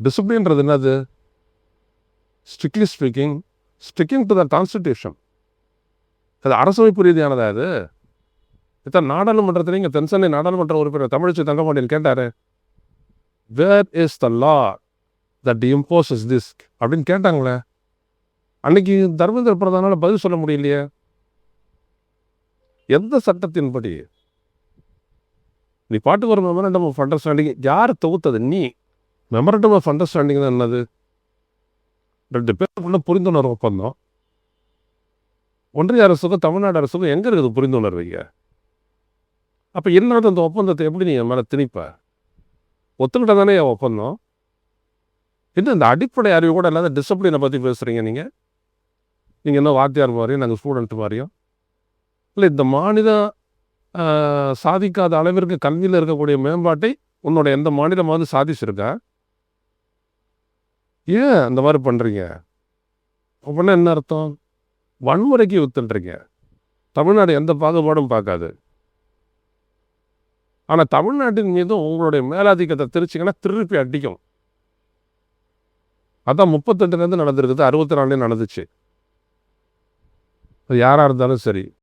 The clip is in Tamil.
டிசிப்ளின்றது என்னது? Strictly sticking to the constitution. அது அரசமைப்பு ரீதியானதா அது? இத்தனை நாடாளுமன்றத்தில் இங்கே தென்சென்னை நாடாளுமன்ற உறுப்பினர் தமிழிசை தங்கபாண்டியன் கேட்டாரு, where is the law that imposes this அப்படின்னு கேட்டாங்களே. அன்னைக்கு தர்மேந்திர பிரதானால பதில் சொல்ல முடியலையே. எந்த சட்டத்தின்படி? நீ பாட்டுக்கு ஒரு மெமரண்டம் ஆஃப் அண்டர்ஸ்டாண்டிங் யார் தொகுத்தது? நீ. மெமரண்டம் ஆஃப் அண்டர்ஸ்டாண்டிங் தான் என்னது? 2 பேருக்குள்ள புரிந்துணர்வு ஒப்பந்தம். ஒன்றிய அரசுக்கும் தமிழ்நாடு அரசுக்கும் எங்கே இருக்குது புரிந்துணர்வீங்க? அப்போ இல்லாத அந்த ஒப்பந்தத்தை எப்படி நீ என் மேலே திணிப்ப? ஒத்துக்கிட்ட தானே என் ஒப்பந்தம். இன்னும் இந்த அடிப்படை அறிவு கூட இல்லாத டிசிப்ளினை பற்றி பேசுகிறீங்க நீங்கள். நீங்கள் என்ன வாத்தியார் மாதிரியும் நாங்கள் ஸ்டூடெண்ட் மாதிரியும் இல்லை. இந்த மாநிலம் சாதிக்காத அளவிற்கு கல்வியில் இருக்கக்கூடிய மேம்பாட்டை உன்னோட எந்த மாநிலமாவது சாதிச்சிருக்கா? ஏன் அந்த மாதிரி பண்ணுறீங்க? அப்படின்னா என்ன அர்த்தம்? வன்முறைக்கு வித்துன்றீங்க. தமிழ்நாடு எந்த பாகுபாடும் பார்க்காது. ஆனால் தமிழ்நாட்டின் மீதும் உங்களுடைய மேலாதிக்கத்தை திருச்சிங்கன்னா திருப்பி அடிக்கும். அதான் 38லேருந்து நடந்திருக்குது, 64 நடந்துச்சு. அது யாராக இருந்தாலும் சரி.